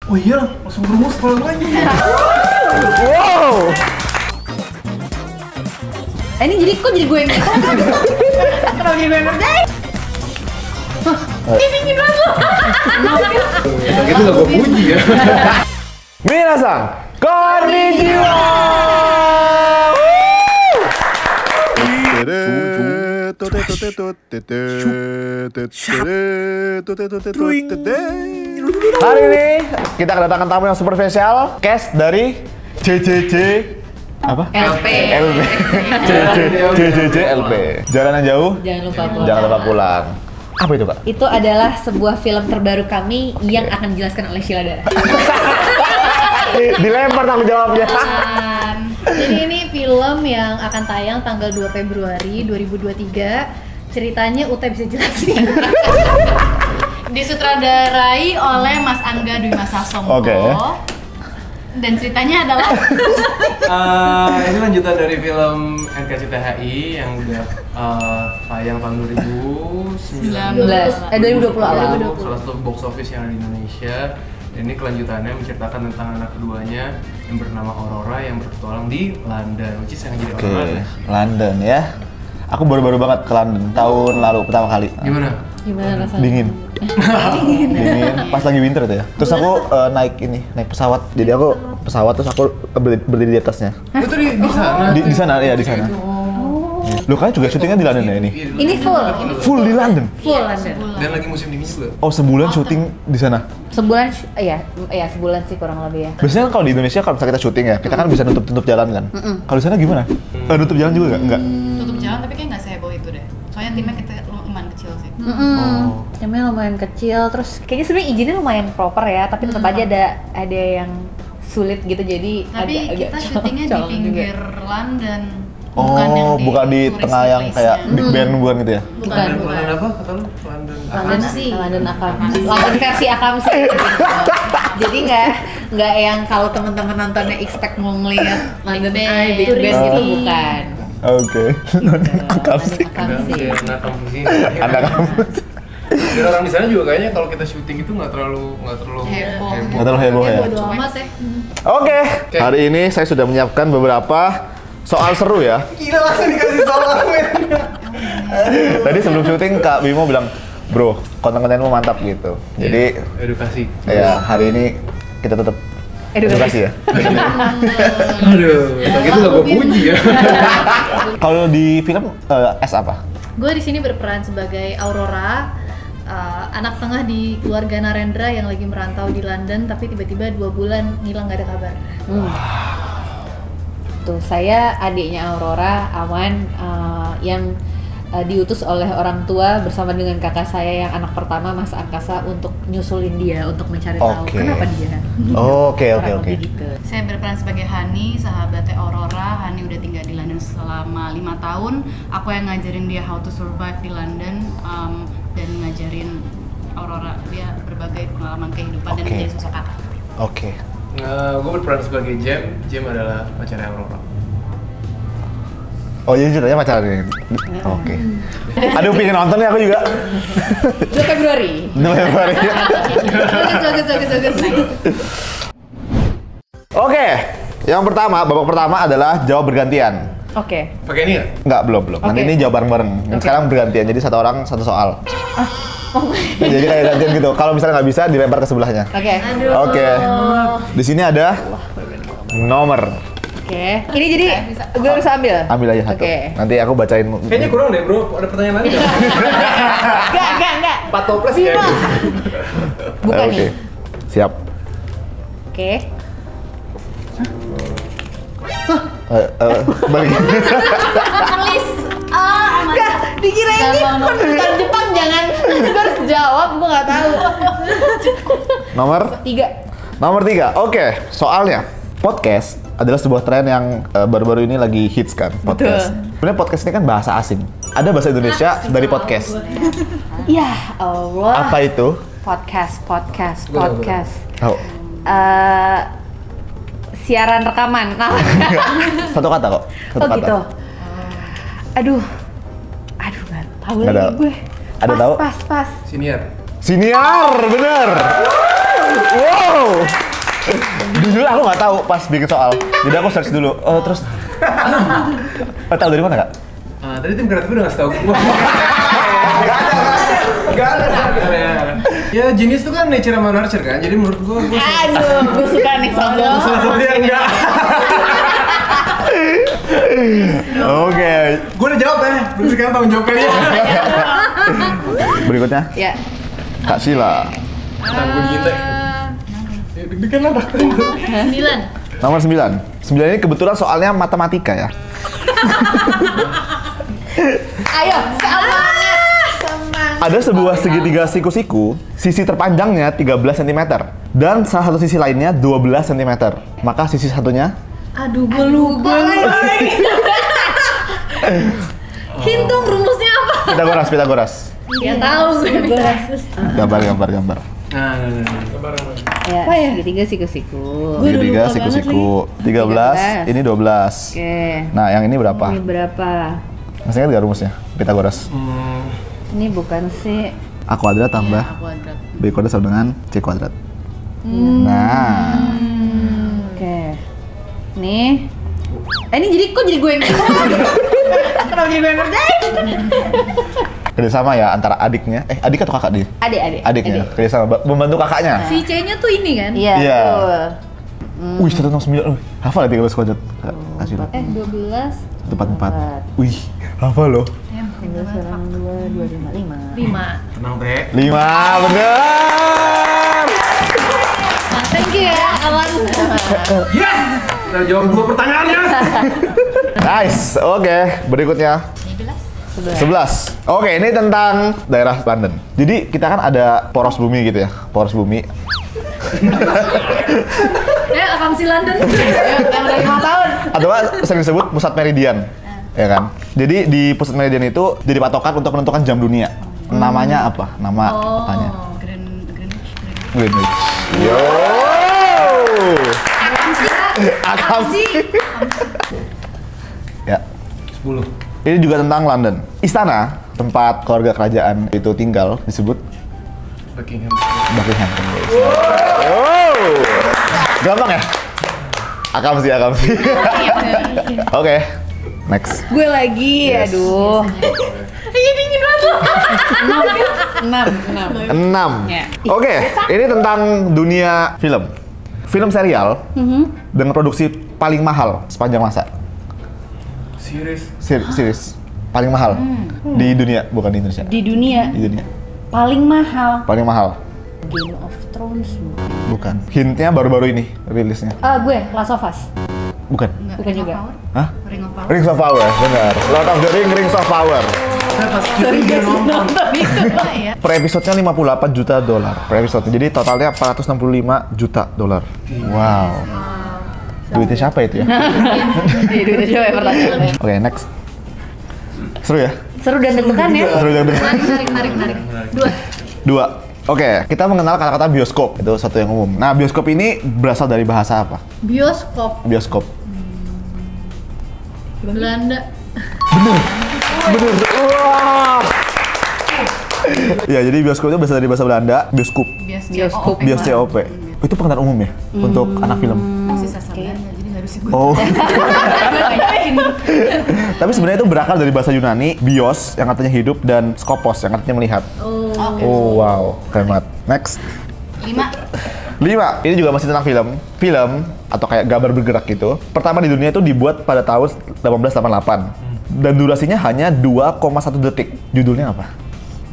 Oh iya, langsung berumus kepala gue aja. Wow. Ini jadi kok jadi gue yang kenapa jadi gue yang ngerjain? Ini dingin banget lo. Gitu gak gue puji ya. Minasan, konnichiwa. Hari ini kita kedatangan tamu yang super spesial, cast dari JJJ apa? LP. JJJ LP. Jalanan jauh, Jangan lupa pulang. Apa itu, Kak? Itu adalah sebuah film terbaru kami yang akan dijelaskan oleh Sheila Dara. Dilempar tanggung jawabnya. Jadi ini film yang akan tayang tanggal 2 Februari 2023. Ceritanya Uta bisa jelasin. Disutradarai oleh Mas Angga Dwi Mas Sasongko. Oke. Dan ceritanya adalah Ini lanjutan dari film NKCTHI yang udah tayang tahun 2019. 2020 awal. Salah satu box office yang ada di Indonesia. Dan ini kelanjutannya menceritakan tentang anak keduanya yang bernama Aurora yang berpetualang di London, which is yang jadi Aurora. London ya. Aku baru-baru banget ke London tahun lalu pertama kali. Gimana? Gimana rasanya? Dingin. Dingin. Pas lagi winter tuh ya. Terus aku naik pesawat. Jadi aku pesawat terus aku berdiri di atasnya. Itu di sana? Di sana ya, di sana. Lo kan juga syutingnya di London ya ini? Ini full. Full di London. Full London. Dan lagi musim dingin juga. Oh, sebulan syuting di sana. Sebulan, ya sebulan sih kurang lebih ya. Biasanya kan kalau di Indonesia kalau misalnya kita syuting ya, kita kan bisa nutup jalan kan. Kalau di sana gimana? Nutup jalan juga nggak? Enggak. tutup jalan tapi kayak nggak seheboh itu deh. Soalnya timnya kita lumayan kecil sih. Timnya lumayan kecil, terus kayaknya sebenarnya izinnya lumayan proper ya, tapi tetap aja ada yang sulit gitu, jadi Tapi agak kita syutingnya di colong pinggir juga. London. Bukan di touristy tengah yang kayak place-nya. Big Ben bukan gitu ya? Bukan. London apa? Kata lu? London. London versi Akamsi. Jadi nggak yang kalau teman-teman nontonnya expect mau ngeliat London Eye, Big Ben gitu, bukan. Oke. Akamsi. Anak kampus ini. Anak kampus. Dan orang di sana juga kayaknya kalau kita syuting itu nggak terlalu Heboh. Nggak terlalu heboh ya? Bodo amat ya. Oke. Hari ini saya sudah menyiapkan beberapa soal seru ya. Gila langsung dikasih soal men. Tadi sebelum syuting Kak Bimo bilang, bro, konten-kontenmu mantap gitu. Jadi edukasi. ya hari ini kita tetap edukasi ya. Aduh, gitu nggak gue puji ya. Kalau di film S apa? Gue di sini berperan sebagai Aurora, anak tengah di keluarga Narendra yang lagi merantau di London, tapi tiba-tiba 2 bulan ngilang nggak ada kabar. Tuh, saya adiknya Aurora, Awan, yang diutus oleh orang tua bersama dengan kakak saya yang anak pertama, Mas Angkasa, untuk nyusulin dia untuk mencari tahu kenapa dia. Oke. Kurang lebih gitu. Saya berperan sebagai Hani, sahabatnya Aurora. Hani udah tinggal di London selama 5 tahun. Aku yang ngajarin dia how to survive di London, dan ngajarin Aurora dia berbagai pengalaman kehidupan dan menjadi sosok kakak. Oke. Gue berperan sebagai Jem. Jem adalah pacarnya Aurora. Oh iya, ceritanya pacaran ini. Oke. Aduh, pengen nonton nih aku juga. 2 Februari. 2 Februari. Bagus. Oke. Yang pertama, babak pertama adalah jawab bergantian. Oke. Pakai ini ya? Enggak, belum. Nanti ini jawab bareng-bareng. Sekarang bergantian, jadi satu orang satu soal. Jadi kayak gantian gitu. Kalau misalnya nggak bisa, dilempar ke sebelahnya. Oke. Oke. Di sini ada nomor. Oke. Ini jadi gue harus ambil. Ambil aja satu. Oke. Nanti aku bacain. Kayaknya kurang deh bro, ada pertanyaan lain nggak? Enggak. 4 toples ya? Bukan Oke. nih. Siap. Oke. Balik. Please. Enggak, dikira ini konten Jepang, jangan. Gue harus jawab, gue nggak tahu. Nomor 3. Nomor 3. Oke, soalnya podcast adalah sebuah tren yang baru-baru ini lagi hits kan, podcast. Sebenarnya podcast ini kan bahasa asing. Ada bahasa Indonesia dari podcast. Ya Allah. Apa itu? Podcast. Oh. Siaran rekaman. Nah. Satu kata kok. Satu kata. Gitu. Aduh, nggak tahu Nggak lagi tahu. gue. Ada tahu? Pas. Siniar. Siniar, bener. Wow. Jujur aku nggak tahu pas bikin soal. Jadi aku search dulu. Terus tahu dari mana Kak? Tadi tim kreatif udah ngasih tau gue. Gak ada. Ya Genius itu kan nature sama nurture kan, jadi menurut gue Aduh, gue suka nih soalnya. dia enggak. Oke. Gue udah jawab ya, berarti sekarang tanggung jawab kalian. Berikutnya Ya. Kak Sila. Tangan gue digigit. Deg-degan apa? 9. Nomor 9. 9 ini kebetulan soalnya matematika ya. Ayo, semangat. Ada sebuah segitiga siku-siku, sisi terpanjangnya 13 cm dan salah satu sisi lainnya 12 cm. Maka sisi satunya Aduh, gue lupa. Hint dong, rumusnya apa? Pitagoras. Ya tahu gue. Gambar. Nah. Ya, apa ya? Segitiga siku-siku. Segitiga siku-siku 13, ini 12. Oke. Nah, yang ini berapa? Ini berapa? Masih ingat gak rumusnya? Pitagoras. Ini bukan sih. A kuadrat tambah Kuadrat. B kuadrat sama dengan C kuadrat. Nah, Oke. Nih. Ini jadi kok jadi gue yang Kenapa jadi gue yang ngerjain? kerjasama ya antara adiknya. Adik atau kakak dia? Adik. Adiknya. Kerjasama membantu kakaknya. Si C-nya tuh ini kan? Iya, Iya. betul. Wih, 169. Hafal ya 13 kuadrat. Kasih lo. 12. 144. Wih, hafal loh. 13 kurang 2, 2, 5. 5. Tenang Teh. 5, bener. Thank you ya, Awan. Yes! Kita jawab 2 pertanyaannya. Nice. Oke, berikutnya 11. Oke, ini tentang daerah London. Jadi kita kan ada poros bumi gitu ya, poros bumi. Akamsi London. Yang udah 5 tahun. Atau sering disebut pusat meridian, ya kan? Jadi di pusat meridian itu jadi patokan untuk menentukan jam dunia. Namanya apa? Nama kotanya? Greenwich. Yo. Akamsi. Ya. 10. Ini juga tentang London. Istana tempat keluarga kerajaan itu tinggal disebut Buckingham. Buckingham Palace. Wow. Gampang ya? Akamsi. Oke. Next. Gue lagi, aduh. Ini dingin banget. 6. 6. Ya. Oke, ini tentang dunia film. Film serial dengan produksi paling mahal sepanjang masa. Series paling mahal di dunia, bukan di Indonesia. Di dunia Di dunia. paling mahal. Paling mahal. Game of Thrones. Bukan. Hintnya baru-baru ini rilisnya. Gue Last of Us. Bukan. Bukan juga. Hah? Ring of Power. Rings of Power, benar. Lord of the Rings of Power. Sorry guys, nonton itu. Per episodenya 58 juta dolar per episode. Jadi totalnya 465 juta dolar. Wow. Duitnya siapa itu ya? Udah coba ya pertanyaannya. Oke, next. Seru ya? Seru dan deg-degan ya. Seru dan deg-degan. Narik. 2. Oke, kita mengenal kata-kata bioskop. Itu satu yang umum. Nah, bioskop ini berasal dari bahasa apa? Bioskop. Bioskop. Belanda. Bener. Wah. Ya, jadi bioskop itu berasal dari bahasa Belanda, bioskop. Bioskop. Bios-COP. Itu pengertian umum ya untuk anak film. Masih sasar Belanda, jadi harus ikut. Oh. Tapi sebenarnya itu berakar dari bahasa Yunani, bios yang artinya hidup dan skopos yang artinya melihat. Oh, wow, keren banget. Next. 5. Ini juga masih tentang film. Film atau kayak gambar bergerak gitu. Pertama di dunia itu dibuat pada tahun 1888. Dan durasinya hanya 2,1 detik. Judulnya apa?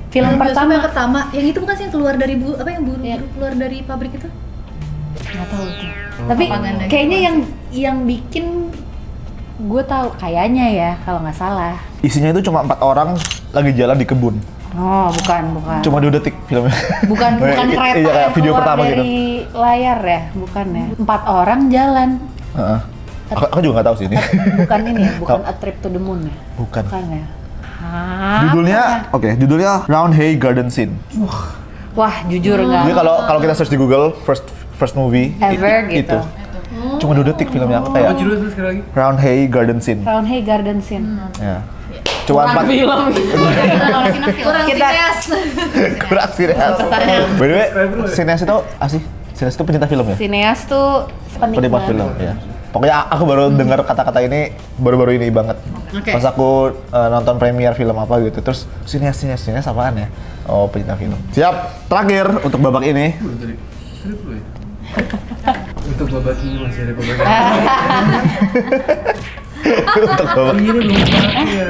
Film pertama. pertama, yang itu bukan sih yang keluar dari buru keluar dari pabrik itu? Nggak tahu tuh. Tapi Propaganda kayaknya gitu. yang bikin gue tahu kayaknya ya kalau nggak salah. Isinya itu cuma 4 orang lagi jalan di kebun. Oh, bukan. Cuma 2 detik filmnya. Bukan kereta Iya, kayak yang video keluar pertama dari gitu. layar ya, bukan ya. 4 orang jalan. Heeh. Aku juga nggak tahu sih ini. Bukan ini ya, bukan Tahu. A Trip to the Moon ya. Bukan. Bukan ya. Judulnya Roundhay Garden Scene. Wah, jujur nggak. Jadi kalau kita search di Google first movie Ever itu. gitu. Cuma 2 detik filmnya Apa kayak judulnya sekali lagi? Roundhay Garden Scene. Roundhay Garden Scene. Ya. Cuma 4 film. Kurang Kita- sineas. kurang sih. By the way, Sineas itu apa sih? Sineas itu pencinta film ya? Sineas tuh Penikmat film, ya. Pokoknya aku baru dengar kata-kata ini baru-baru ini banget. Oke. Pas aku nonton premier film apa gitu, terus sineas apaan ya? Oh, pencinta film. Siap, terakhir untuk babak ini. Belum tadi. Tadi dulu ya. Untuk babak ini masih ada babak ini. Untuk babak Ini belum babak ya.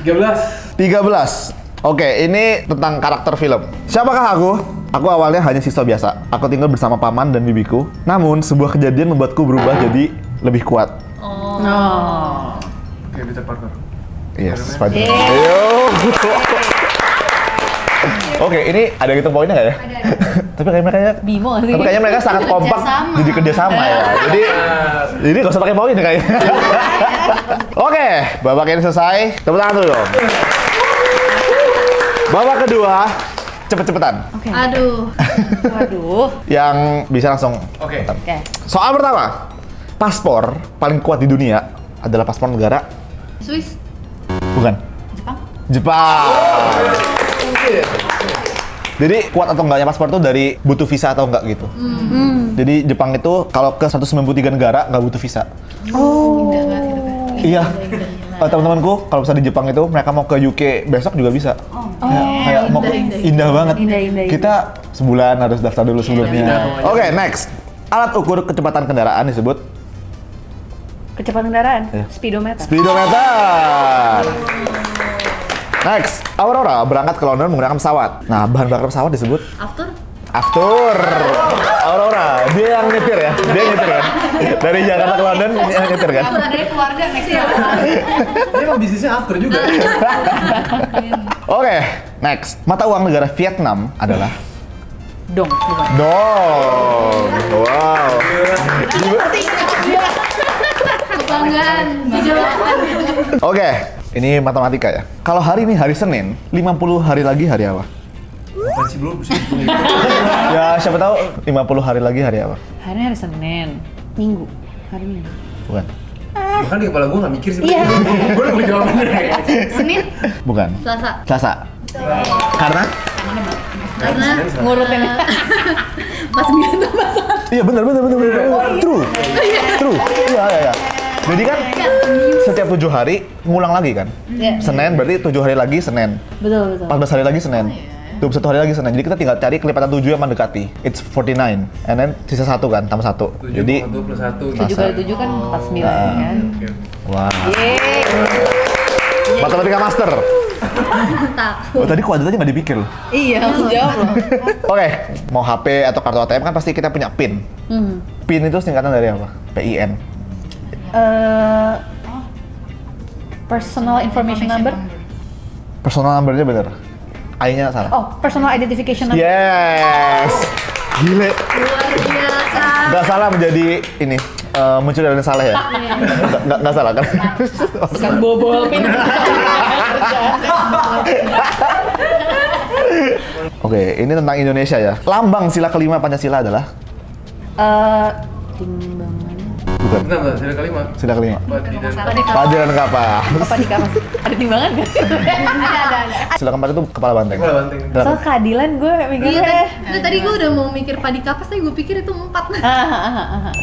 13. 13. Oke, ini tentang karakter film. Siapakah aku? Aku awalnya hanya siswa biasa. Aku tinggal bersama paman dan bibiku. Namun, sebuah kejadian membuatku berubah jadi lebih kuat. Oh. Oke, Peter Parker. Yes, Spider-Man. Ayo. Oke, ini ada hitung poinnya nggak ya? Tapi kayaknya Bimo sih. Tapi kayaknya mereka sangat kompak Kerjasama. jadi kerjasama ya. Jadi nggak usah pakai poin kayaknya. Oke, babak ini selesai. Tepuk tangan dulu dong. Babak kedua, cepet-cepetan. Oke. Aduh. Waduh. Yang bisa langsung. Oke. Oke. Soal pertama, paspor paling kuat di dunia adalah paspor negara. Swiss. Bukan. Jepang. Jepang. Jadi kuat atau enggaknya paspor itu dari butuh visa atau enggak gitu. Jadi Jepang itu kalau ke 193 negara nggak butuh visa. Indah banget hidupnya. Iya. Teman-temanku kalau misalnya di Jepang itu mereka mau ke UK besok juga bisa. Kayak mau indah banget. Indah. Kita sebulan harus daftar dulu sebelumnya. indah. Oke, next. Alat ukur kecepatan kendaraan disebut Kecepatan kendaraan. Iya. Speedometer. speedometer. Next, Aurora berangkat ke London menggunakan pesawat. Nah, bahan bakar pesawat disebut After. Aftur. Aurora, dia yang nyetir ya? Dia yang nyetir kan? Dari Jakarta ke London, dia yang nyetir kan? Dari keluarga next ya. Dia emang bisnisnya after juga. Oke, next. Mata uang negara Vietnam adalah Dong. Bukan. dong. Wow. Kebanggaan. Dijawabkan. Oke, ini matematika ya. Kalau hari ini hari Senin, 50 hari lagi hari apa? Masih belum bisa hitung. Ya, siapa tahu 50 hari lagi hari apa? Hari ini hari Senin. Minggu. Hari Minggu. Bukan. Bahkan di kepala gue nggak mikir sih. Iya. Gue udah punya jawabannya. Senin. Bukan. Selasa. Selasa. Karena? Karena Ngurutin. pas 9 tambah 1. Iya benar. True. Iya. Jadi kan setiap 7 hari ngulang lagi kan? Iya. Senin berarti 7 hari lagi Senin. Betul. 14 hari lagi Senin. 21 hari lagi Senin. Jadi kita tinggal cari kelipatan 7 yang mendekati. It's 49. And then sisa 1 kan, tambah 1. 7 Jadi 1 plus 1. 7 kali 7 kan 49 kan. Oke. wah. Yeay. Matematika master. Takut. Oh, tadi kuadratnya nggak dipikir loh. Iya, aku jawab loh. Oke, mau HP atau kartu ATM kan pasti kita punya PIN. PIN itu singkatan dari apa? PIN. Personal information number. Personal number-nya bener. I-nya salah. Oh, personal identification number. Yes. Gile. Luar biasa. Nggak salah menjadi ini. Mencuri dan salah ya? Nggak salah kan? Bukan bobol pin. Oke, ini tentang Indonesia ya. Lambang sila kelima Pancasila adalah? Timbangan. Bukan. Bentar, sila kelima. Sila kelima. Padi dan Padi dan kapas. Apa di kapas? Ada timbangan nggak? Ada. Sila keempat itu kepala banteng. Kepala banteng. Dan Soal keadilan gue Iya mikirnya. tadi gue udah mau mikir padi kapas tapi gue pikir itu 4.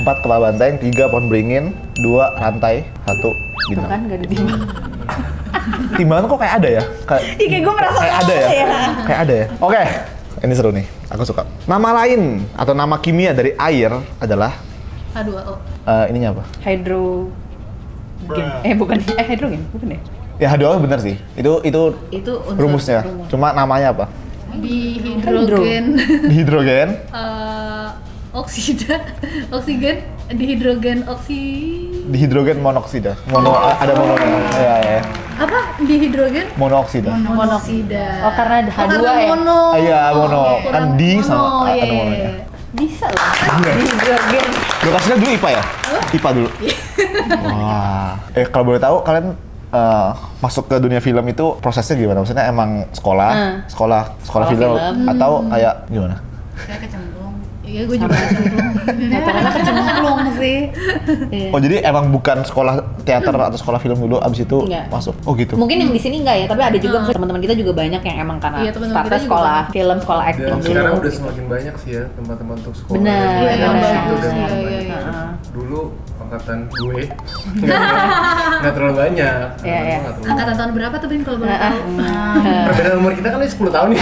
empat kepala banteng, 3 pohon beringin, 2 rantai, 1 Tuh bintang. kan nggak ada timbangan. Timbangan kok kayak ada ya? Ih, kayak gue merasa Kayak ada ya? ya. Kayak ada ya? Oke, ini seru nih. Aku suka. Nama lain atau nama kimia dari air adalah H2O. ininya apa? Hydrogen. Bukan. Hydrogen, bukan ya? Ya H2O bener sih. Itu Itu unsur rumusnya. rumus. Cuma namanya apa? Dihidrogen. Dihidrogen. Oksida. Oksigen. Dihidrogen Dihidrogen monoksida. Ada mononya. Ya. apa? Dihidrogen Monoksida. monoksida. Oh, karena ada H2 ya? Mono. Iya, mono. Kurang Kan di sama mono, ada iya. mononya. Bisa loh. Hydrogen. Lokasinya dulu IPA ya? IPA dulu. Wah. Kalau boleh tahu kalian masuk ke dunia film itu prosesnya gimana? Maksudnya emang sekolah Sekolah film film. atau kayak gimana? Saya kecemplung. Iya, gue juga kecemplung. Karena kecemplung sih. Iya. Oh jadi emang bukan sekolah teater atau sekolah film dulu, abis itu Enggak. masuk? Oh gitu? Mungkin yang di sini enggak ya, tapi ada juga teman-teman kita juga banyak yang emang karena Iya, teman-teman startnya kita juga sekolah banyak. film, sekolah acting Dan dulu. sekarang udah semakin banyak sih ya tempat-tempat untuk sekolah. Benar, Iya, yang benar. bagus, Udah iya, mulai iya, banyak. iya. Dulu angkatan gue nggak terlalu banyak. Iya, iya. Nggak terlalu Angkatan tahun berapa tuh Bin kalau boleh tahu? Perbedaan umur kita kan 10 tahun nih.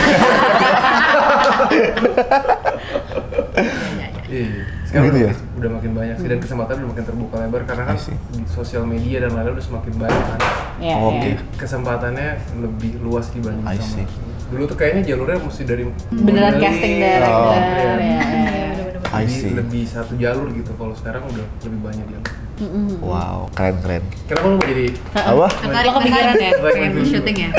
Iya. Sekarang Gitu ya? udah makin banyak sih dan kesempatan udah makin terbuka lebar karena kan I see. di sosial media dan lain-lain udah semakin banyak kan. Iya, Oke. iya. Kesempatannya lebih luas dibanding I sama. see. Dulu tuh kayaknya jalurnya mesti dari Beneran casting director. Oh. Ya, ya, ya. I Jadi see. lebih satu jalur gitu. Kalau sekarang udah lebih banyak jalur. Wow, keren. Kenapa lu mau jadi Apa? Lo kepikiran ya? pengen syuting ya?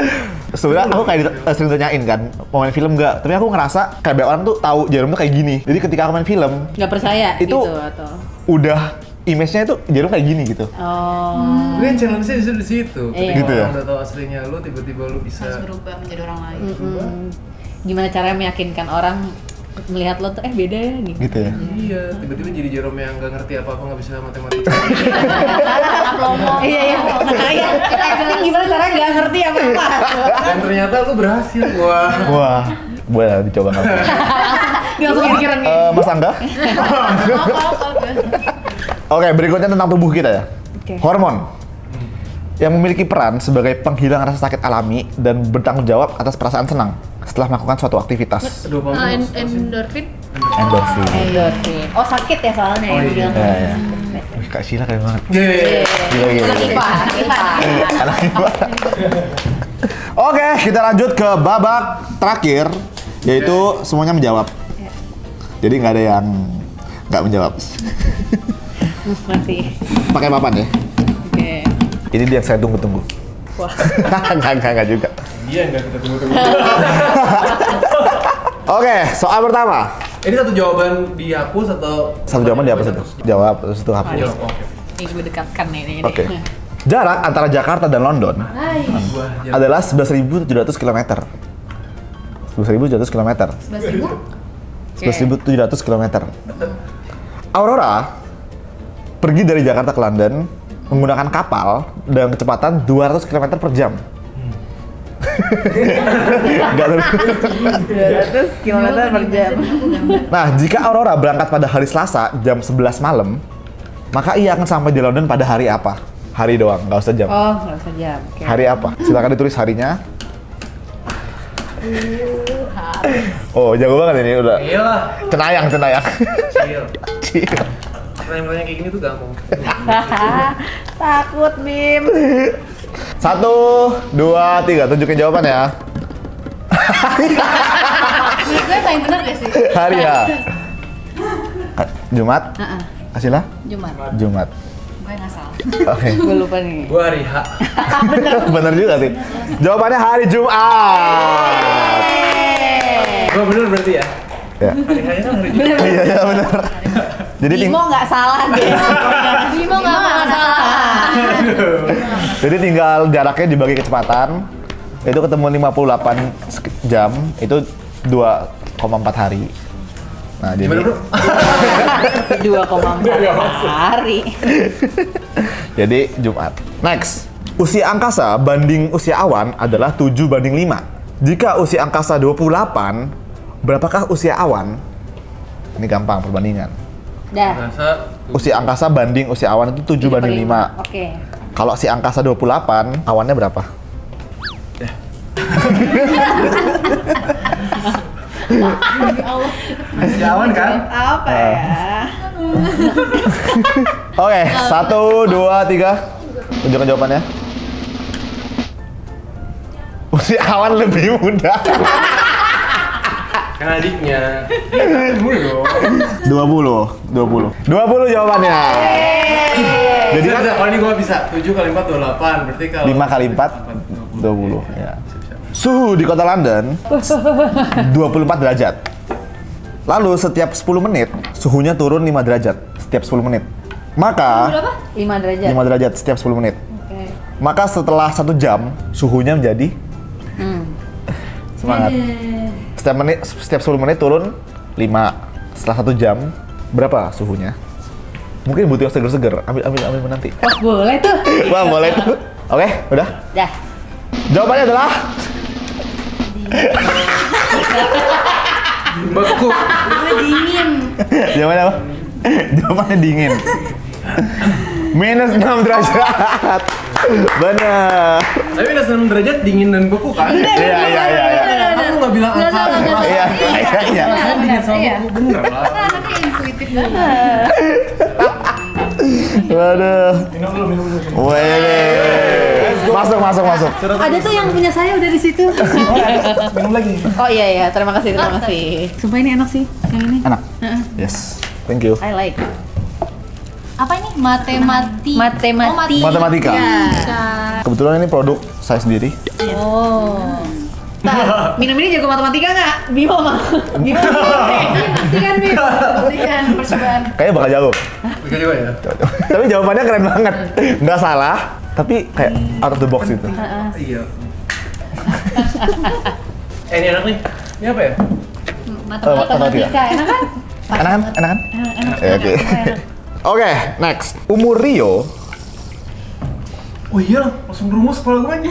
Sebenarnya aku kayak sering tanyain kan, mau main film nggak? Tapi aku ngerasa kayak banyak orang tuh tahu Jarum tuh kayak gini. Jadi ketika aku main film, Nggak percaya Itu- gitu atau? udah image-nya itu Jarum kayak gini gitu. Oh. Lu kan challenge-nya justru di situ. Iya. Ketika Gitu ya? orang udah tahu aslinya lu, tiba-tiba lu bisa Harus berubah menjadi orang lain. Gimana caranya meyakinkan orang melihat lo tuh beda ya gitu. Gitu ya. iya, tiba-tiba jadi Jerome yang nggak ngerti apa-apa, nggak bisa matematika. Iya iya. Makanya acting gimana caranya nggak ngerti apa-apa. Dan ternyata lu berhasil. Wah. Wah, boleh lah dicoba kamu. Langsung kepikiran nih. Mas Angga? Oke, berikutnya tentang tubuh kita ya. Oke. Hormon yang memiliki peran sebagai penghilang rasa sakit alami dan bertanggung jawab atas perasaan senang setelah melakukan suatu aktivitas. Endorfin. Endorfin. Endorfin. Oh sakit ya soalnya Oh, yang iya. bilang. Ya, ya. Wih, Kak Sheila keren banget. Yeay. Gila. Anak IPA, anak IPA. Anak IPA. Oke, kita lanjut ke babak terakhir, yaitu semuanya menjawab. Jadi nggak ada yang nggak menjawab. Masih. Pakai papan ya. Oke. Ini dia yang saya tunggu-tunggu. Wah. Enggak juga. Dia nggak kita tunggu-tunggu. Oke, soal pertama. Ini satu jawaban dihapus atau Satu jawaban di apa satu? Jawab, terus itu hapus. Jawab, oke. Ini gue dekatkan nih ini. Oke. Jarak antara Jakarta dan London Gua jawab. adalah 11.700 km. 11.700 km. 11.700 km. Aurora pergi dari Jakarta ke London menggunakan kapal dengan kecepatan 200 km per jam. Nggak tahu. 200 km per jam. Nah, jika Aurora berangkat pada hari Selasa jam 11 malam, maka ia akan sampai di London pada hari apa? Hari doang, nggak usah jam. Oh, nggak usah jam. Oke. Hari apa? Silakan ditulis harinya. Oh, jago banget ini udah. Iyalah. Cenayang. Chill. Pertanyaan-pertanyaan kayak gini tuh gampang. Takut, Bim. 1, 2, 3, tunjukin jawaban ya. Menurut gue paling bener deh sih. Hari ya. Jumat? Asila? Jumat. Gue nggak salah. Oke. Gue lupa nih. Gua hari H. Bener juga sih. Jawabannya hari Jumat. Gua bener berarti ya? Ya. Hari H-nya kan hari Jumat. Iya bener. Jadi Bimo nggak salah deh. Bimo nggak salah. Jadi tinggal jaraknya dibagi kecepatan. Itu ketemu 58 jam, itu 2,4 hari. Nah, jadi Gimana bro? 2,4 hari. jadi Jumat. Next. Usia angkasa banding usia awan adalah 7:5. Jika usia angkasa 28, berapakah usia awan? Ini gampang perbandingan. Dah. Rasa Usia angkasa banding usia awan itu 7:5. Oke. Kalau si angkasa 28, awannya berapa? masih awan kan? Apa ya? Oke, 1, 2, 3. Tunjukkan jawabannya. Usia awan lebih muda. Kan adiknya. Dulu dong. 20 jawabannya. Jadi kan Kalau ini gua bisa 7 kali 4 28. Berarti kalau 5 kali 4 20 ya. Suhu di kota London 24 derajat. Lalu setiap 10 menit suhunya turun 5 derajat setiap 10 menit. Maka 5 derajat. 5 derajat setiap 10 menit. Oke. Maka setelah 1 jam suhunya menjadi semangat. Setiap 10 menit turun 5. setelah 1 jam, berapa suhunya? Mungkin butuh yang seger-seger. Ambil nanti. Wah, boleh tuh. Wah, boleh tuh. Oke, udah. Dah. Jawabannya adalah Beku. Dingin. jawabannya apa? Jawabannya dingin. Minus 6 derajat. Benar. Tapi minus 6 derajat dingin dan beku kan? Iya. Aku nggak bilang angka. Iya. Rasanya dingin sama beku bener lah. Anaknya intuitif banget. Waduh. Minum dulu. Wih. Masuk. Ada tuh yang punya saya udah di situ. Minum lagi. Oh iya, terima kasih. Sumpah ini enak sih, yang ini. Enak. Yes. Thank you. I like. Apa ini? Matematika. Kebetulan ini produk saya sendiri. Oh. Nah, minum ini jago matematika nggak? Bimo mah. Bimo. Buktikan Bimo. Buktikan percobaan. Kayaknya bakal jago. Bisa juga ya? Tapi jawabannya keren banget. Nggak salah, tapi kayak out of the box gitu. Iya. Ini enak nih. Ini apa ya? Matematika. Enak kan? Enak kan? Oke. Oke, next. Umur Rio. Oh iya, langsung rumus kepala gue.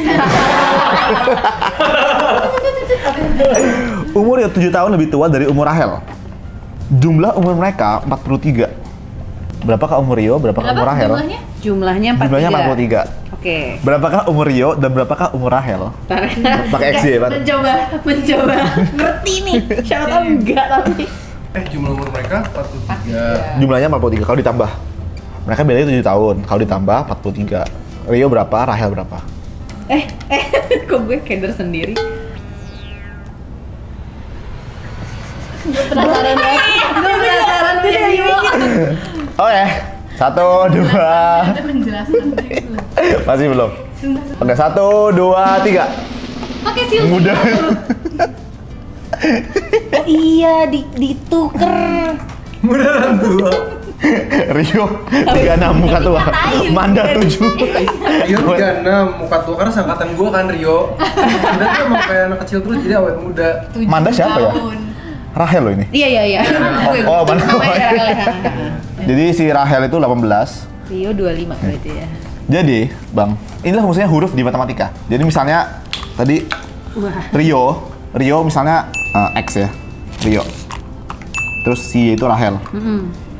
Umur Rio 7 tahun lebih tua dari umur Rahel. Jumlah umur mereka 43. Berapakah umur Rio, berapakah umur Rahel? Jumlahnya 43. Jumlahnya 43. Oke. Berapakah umur Rio dan berapakah umur Rahel? Pakai X ya, Pak. Mencoba ngerti nih. Siapa tahu enggak tapi. Jumlah umur mereka 43. Jumlahnya 43 kalau ditambah. Mereka bedanya 7 tahun. Kalau ditambah 43. Rio berapa, Rahel berapa? Kok gue keder sendiri? Gue penasaran deh. Oke, 1, 2. Ada penjelasan gitu. Masih belum? Oke, 1, 2, 3. Oke, sih. Mudah. Oh iya, dituker. Beneran tua. Rio 36 muka tua. Manda 7. Rio 36, muka tua karena seangkatan gue kan Rio. Manda tuh emang kayak anak kecil terus jadi awet muda. Manda siapa ya? Rahel loh ini. Iya. Oh, mana? Jadi si Rahel itu 18. Rio 25 berarti ya. Jadi, Bang, inilah fungsinya huruf di matematika. Jadi misalnya tadi Rio misalnya X ya. Rio. Terus si itu Rahel.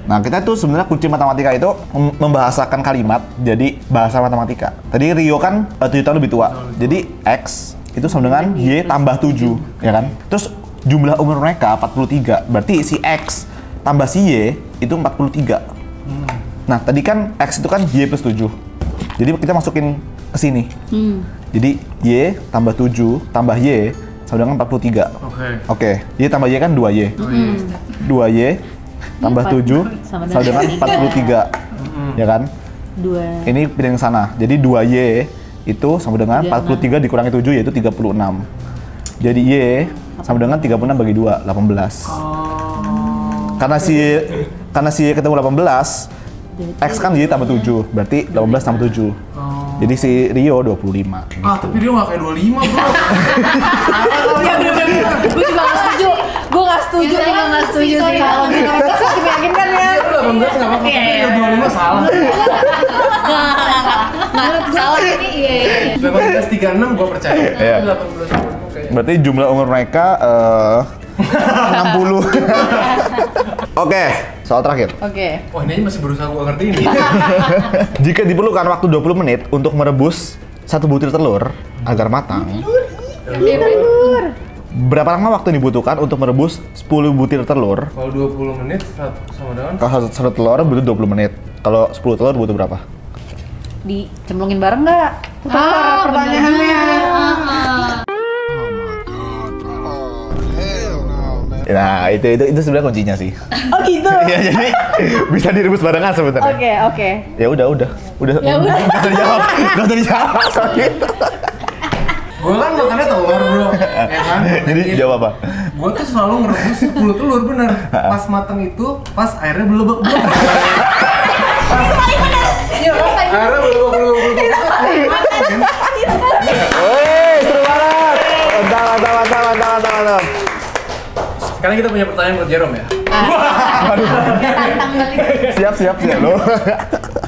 Nah, kita tuh sebenarnya kunci matematika itu membahasakan kalimat jadi bahasa matematika. Tadi Rio kan 7 tahun lebih tua. Jadi X itu sama dengan Y tambah 7, ya kan? Terus jumlah umur mereka 43. Berarti si X tambah si Y itu 43. Nah, tadi kan X itu kan Y plus 7. Jadi kita masukin ke sini. Jadi Y tambah 7 tambah Y sama dengan 43. Oke. Y tambah Y kan 2Y. 2Y tambah 7 sama dengan 43. Ya kan? 2. Ini pindah ke sana. Jadi 2Y itu sama dengan 43 dikurangi 7 yaitu 36. Jadi Y sama dengan 36 bagi 2, 18. Karena si Y ketemu 18, X kan Y tambah 7, berarti 18 tambah 7. Jadi si Rio 25. Tapi dia nggak kayak 25, bro. Ya bener-bener. Gue juga nggak setuju. Gue nggak setuju. Sih. Kalau gitu mereka sih meyakinkan ya. 18 nggak apa-apa, tapi dia 25 salah. Nggak salah ini. Iya. 1836 gue percaya. Iya. 18 kayak. Berarti jumlah umur mereka 60. Oke, soal terakhir. Oke. Wah, ini aja masih berusaha gue ngerti ini. Jika diperlukan waktu 20 menit untuk merebus 1 butir telur agar matang, berapa lama waktu dibutuhkan untuk merebus 10 butir telur? Kalau 20 menit sama dengan Kalau satu telur butuh 20 menit. Kalau 10 telur butuh berapa? Dicemplungin bareng nggak? Pertanyaannya. Nah, itu sebenarnya kuncinya sih. Oh gitu. Iya, jadi bisa direbus barengan sebenarnya. Oke. Ya udah. Nggak usah dijawab. Nggak usah dijawab soal itu. gue kan makannya telur, bro. Ya kan? Jadi jawab apa? Gue tuh selalu ngerebus 10 telur, bener. Pas mateng itu, pas airnya belebek. Iya, airnya belebek. Woi, seru banget. Mantap. Sekarang kita punya pertanyaan buat Jerome ya. Tantang balik. Siap lo.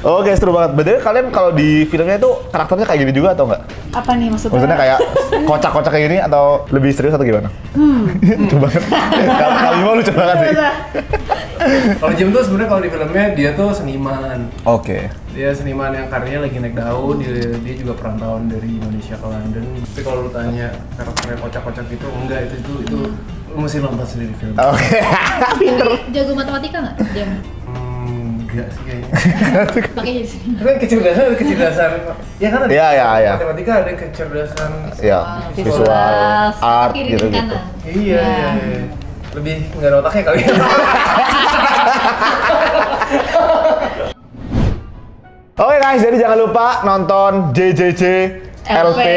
Oke, seru banget. Betul kalian kalau di filmnya itu karakternya kayak gini juga atau enggak? Apa nih maksudnya? Maksudnya kayak kocak-kocak kayak gini atau lebih serius atau gimana? Coba banget. Kalau mau lucu banget sih. Kalau Jim tuh sebenarnya kalau di filmnya dia tuh seniman. Oke. Dia seniman yang karyanya lagi naik daun. Dia juga perantauan dari Indonesia ke London. Tapi kalau lu tanya karakternya kocak-kocak gitu, enggak itu lu mesti nonton sendiri film. Oke. Jago matematika nggak? Jam. Enggak sih kayaknya. Pakai jadi sini. Kan kecerdasan. Ya kan ada. Iya. Matematika ada kecerdasan. Iya. Visual, art kiri gitu. dan kanan. Iya. Lebih nggak ada otaknya kali. Oke guys, jadi jangan lupa nonton JJJ LP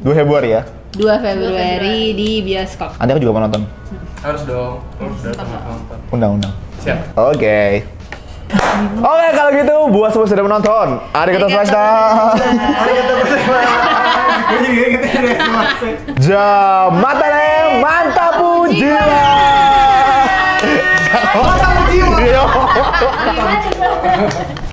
2 Februari ya. 2 Februari di bioskop. Nanti aku juga mau nonton. Harus dong. Harus datang nonton. Undang-undang. Siap. Oke, kalau gitu buat semua sudah menonton. Arigatou gozaimashita. Jamatane mantap jiwa. Mantap jiwa.